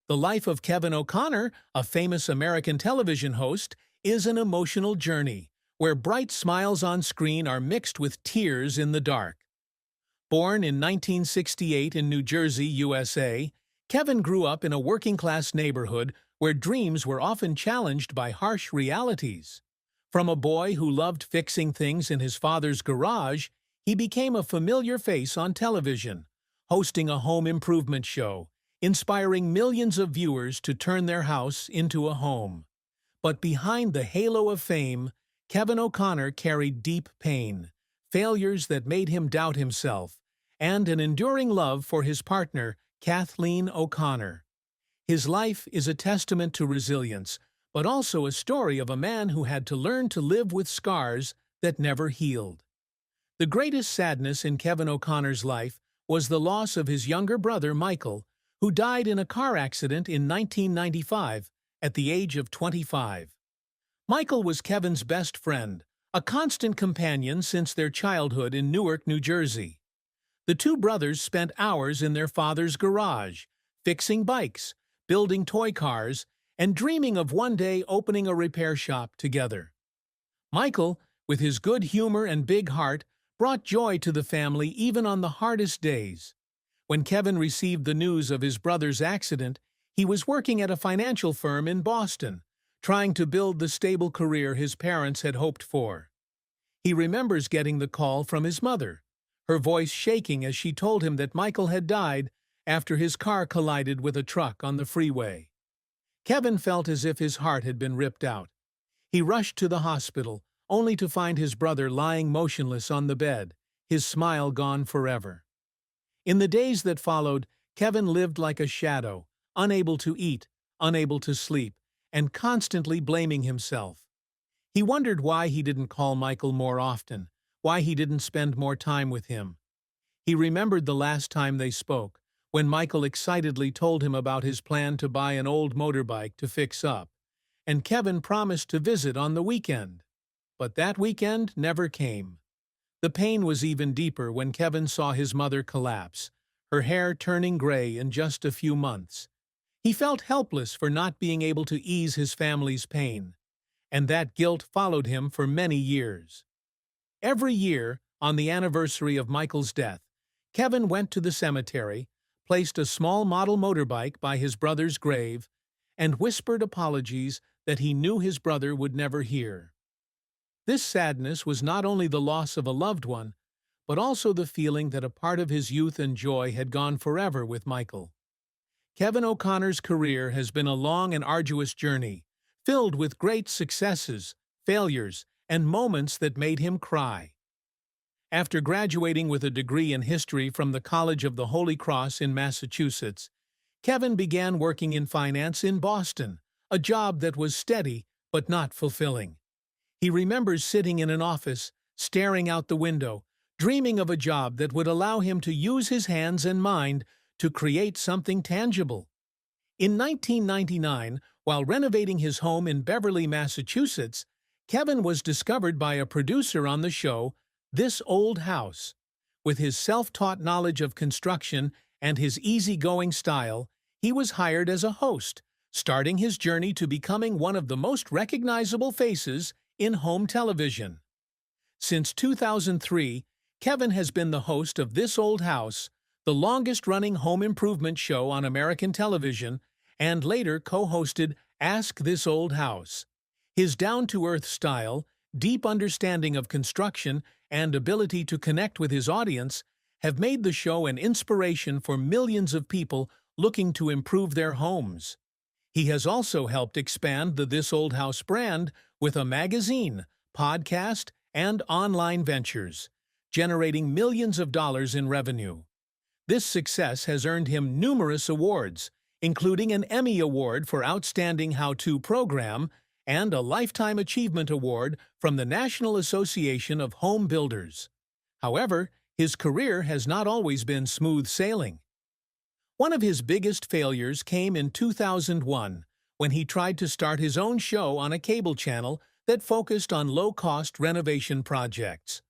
The life of Kevin O'Connor, a famous American television host, is an emotional journey, where bright smiles on screen are mixed with tears in the dark. Born in 1968 in New Jersey, USA, Kevin grew up in a working-class neighborhood where dreams were often challenged by harsh realities. From a boy who loved fixing things in his father's garage, he became a familiar face on television, hosting a home improvement show, inspiring millions of viewers to turn their house into a home. But behind the halo of fame, Kevin O'Connor carried deep pain, failures that made him doubt himself, and an enduring love for his partner, Kathleen O'Connor. His life is a testament to resilience, but also a story of a man who had to learn to live with scars that never healed. The greatest sadness in Kevin O'Connor's life was the loss of his younger brother, Michael, who died in a car accident in 1995 at the age of 25. Michael was Kevin's best friend, a constant companion since their childhood in Newark, New Jersey. The two brothers spent hours in their father's garage, fixing bikes, building toy cars, and dreaming of one day opening a repair shop together. Michael, with his good humor and big heart, brought joy to the family even on the hardest days. When Kevin received the news of his brother's accident, he was working at a financial firm in Boston, trying to build the stable career his parents had hoped for. He remembers getting the call from his mother, her voice shaking as she told him that Michael had died after his car collided with a truck on the freeway. Kevin felt as if his heart had been ripped out. He rushed to the hospital, only to find his brother lying motionless on the bed, his smile gone forever. In the days that followed, Kevin lived like a shadow, unable to eat, unable to sleep, and constantly blaming himself. He wondered why he didn't call Michael more often, why he didn't spend more time with him. He remembered the last time they spoke, when Michael excitedly told him about his plan to buy an old motorbike to fix up, and Kevin promised to visit on the weekend. But that weekend never came. The pain was even deeper when Kevin saw his mother collapse, her hair turning gray in just a few months. He felt helpless for not being able to ease his family's pain, and that guilt followed him for many years. Every year, on the anniversary of Michael's death, Kevin went to the cemetery, placed a small model motorbike by his brother's grave, and whispered apologies that he knew his brother would never hear. This sadness was not only the loss of a loved one, but also the feeling that a part of his youth and joy had gone forever with Michael. Kevin O'Connor's career has been a long and arduous journey, filled with great successes, failures, and moments that made him cry. After graduating with a degree in history from the College of the Holy Cross in Massachusetts, Kevin began working in finance in Boston, a job that was steady but not fulfilling. He remembers sitting in an office, staring out the window, dreaming of a job that would allow him to use his hands and mind to create something tangible. In 1999, while renovating his home in Beverly, Massachusetts, Kevin was discovered by a producer on the show, This Old House. With his self-taught knowledge of construction and his easygoing style, he was hired as a host, starting his journey to becoming one of the most recognizable faces in home television. Since 2003, Kevin has been the host of This Old House, the longest-running home improvement show on American television, and later co-hosted Ask This Old House. His down-to-earth style, deep understanding of construction, and ability to connect with his audience have made the show an inspiration for millions of people looking to improve their homes. He has also helped expand the This Old House brand with a magazine, podcast, and online ventures, generating millions of dollars in revenue. This success has earned him numerous awards, including an Emmy Award for Outstanding How-To Program and a Lifetime Achievement Award from the National Association of Home Builders. However, his career has not always been smooth sailing. One of his biggest failures came in 2001, when he tried to start his own show on a cable channel that focused on low-cost renovation projects.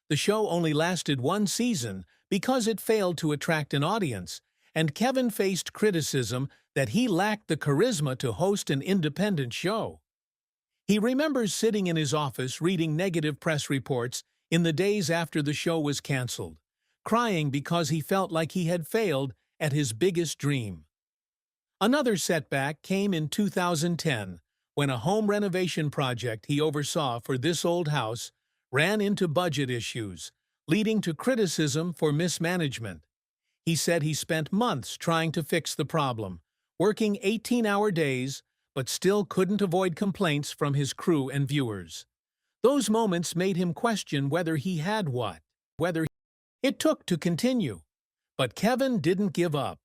The show only lasted one season because it failed to attract an audience, and Kevin faced criticism that he lacked the charisma to host an independent show. He remembers sitting in his office reading negative press reports in the days after the show was canceled, crying because he felt like he had failed at his biggest dream. Another setback came in 2010, when a home renovation project he oversaw for This Old House ran into budget issues, leading to criticism for mismanagement. He said he spent months trying to fix the problem, working 18-hour days, but still couldn't avoid complaints from his crew and viewers. Those moments made him question whether he had whether it took to continue. But Kevin didn't give up.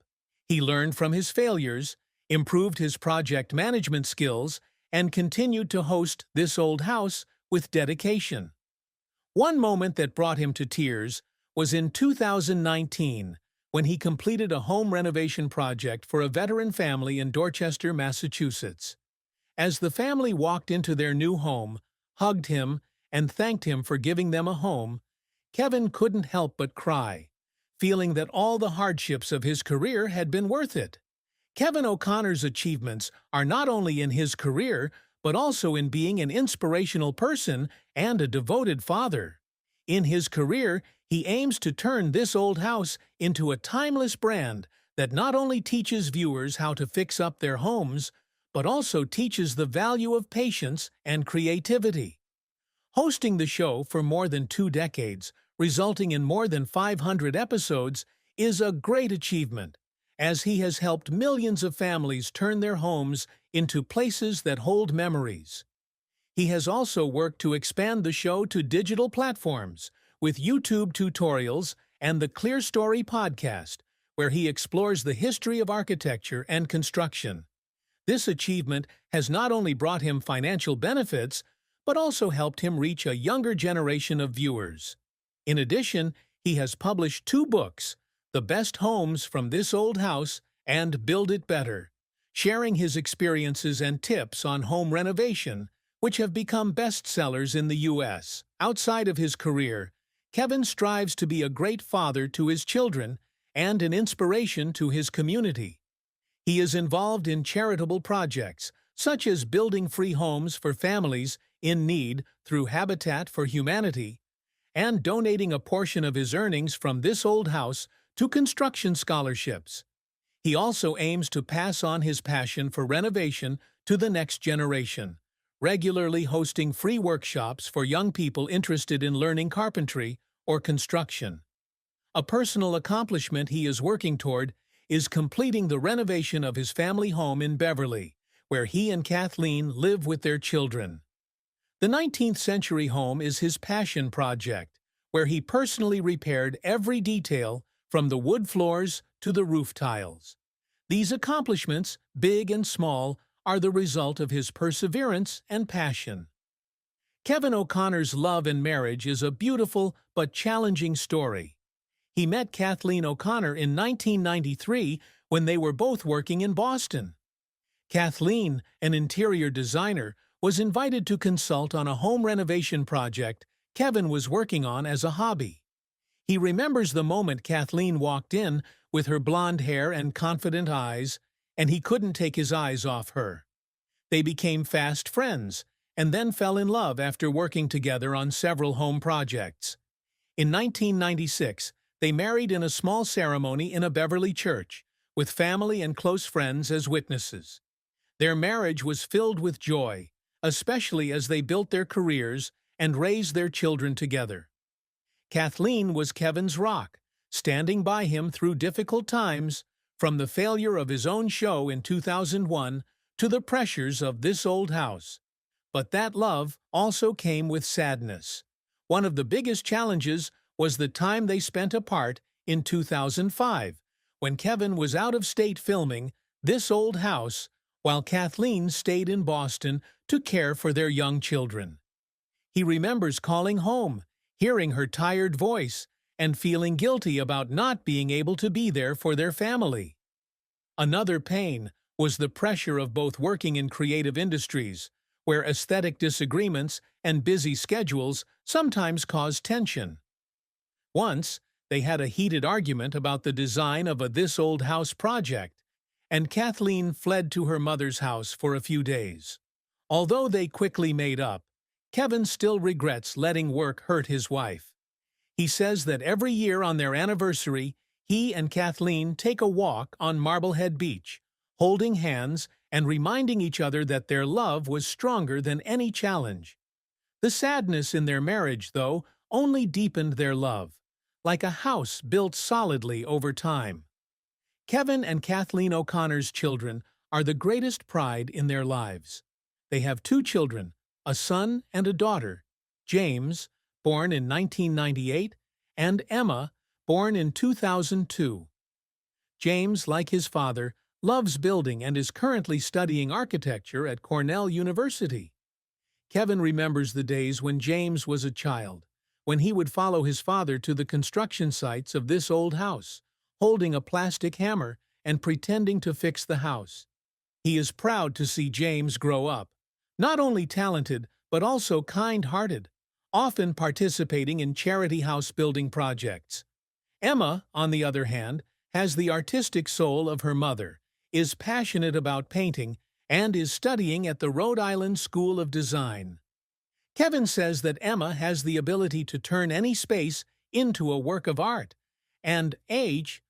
He learned from his failures, improved his project management skills, and continued to host This Old House with dedication. One moment that brought him to tears was in 2019, when he completed a home renovation project for a veteran family in Dorchester, Massachusetts. As the family walked into their new home, hugged him, and thanked him for giving them a home, Kevin couldn't help but cry, feeling that all the hardships of his career had been worth it. Kevin O'Connor's achievements are not only in his career, but also in being an inspirational person and a devoted father. In his career, he aims to turn This Old House into a timeless brand that not only teaches viewers how to fix up their homes, but also teaches the value of patience and creativity. Hosting the show for more than 2 decades, resulting in more than 500 episodes, is a great achievement, as he has helped millions of families turn their homes into places that hold memories. He has also worked to expand the show to digital platforms, with YouTube tutorials and the Clear Story podcast, where he explores the history of architecture and construction. This achievement has not only brought him financial benefits, but also helped him reach a younger generation of viewers. In addition, he has published 2 books, The Best Homes from This Old House and Build It Better, sharing his experiences and tips on home renovation, which have become bestsellers in the U.S. Outside of his career, Kevin strives to be a great father to his children and an inspiration to his community. He is involved in charitable projects, such as building free homes for families in need through Habitat for Humanity, and donating a portion of his earnings from This Old House to construction scholarships. He also aims to pass on his passion for renovation to the next generation, regularly hosting free workshops for young people interested in learning carpentry or construction. A personal accomplishment he is working toward is completing the renovation of his family home in Beverly, where he and Kathleen live with their children. The 19th-century home is his passion project, where he personally repaired every detail from the wood floors to the roof tiles. These accomplishments, big and small, are the result of his perseverance and passion. Kevin O'Connor's love and marriage is a beautiful but challenging story. He met Kathleen O'Connor in 1993 when they were both working in Boston. Kathleen, an interior designer, was invited to consult on a home renovation project Kevin was working on as a hobby. He remembers the moment Kathleen walked in with her blonde hair and confident eyes, and he couldn't take his eyes off her. They became fast friends, and then fell in love after working together on several home projects. In 1996, they married in a small ceremony in a Beverly church, with family and close friends as witnesses. Their marriage was filled with joy, especially as they built their careers and raised their children together. Kathleen was Kevin's rock, standing by him through difficult times, from the failure of his own show in 2001 to the pressures of This Old House. But that love also came with sadness. One of the biggest challenges was the time they spent apart in 2005, when Kevin was out of state filming This Old House, while Kathleen stayed in Boston to care for their young children. He remembers calling home, hearing her tired voice, and feeling guilty about not being able to be there for their family. Another pain was the pressure of both working in creative industries, where aesthetic disagreements and busy schedules sometimes caused tension. Once, they had a heated argument about the design of a This Old House project, and Kathleen fled to her mother's house for a few days. Although they quickly made up, Kevin still regrets letting work hurt his wife. He says that every year on their anniversary, he and Kathleen take a walk on Marblehead Beach, holding hands and reminding each other that their love was stronger than any challenge. The sadness in their marriage, though, only deepened their love, like a house built solidly over time. Kevin and Kathleen O'Connor's children are the greatest pride in their lives. They have 2 children, a son and a daughter, James, born in 1998, and Emma, born in 2002. James, like his father, loves building and is currently studying architecture at Cornell University. Kevin remembers the days when James was a child, when he would follow his father to the construction sites of this old house, holding a plastic hammer and pretending to fix the house. He is proud to see James grow up, not only talented but also kind-hearted, often participating in charity house-building projects. Emma, on the other hand, has the artistic soul of her mother, is passionate about painting, and is studying at the Rhode Island School of Design. Kevin says that Emma has the ability to turn any space into a work of art, and age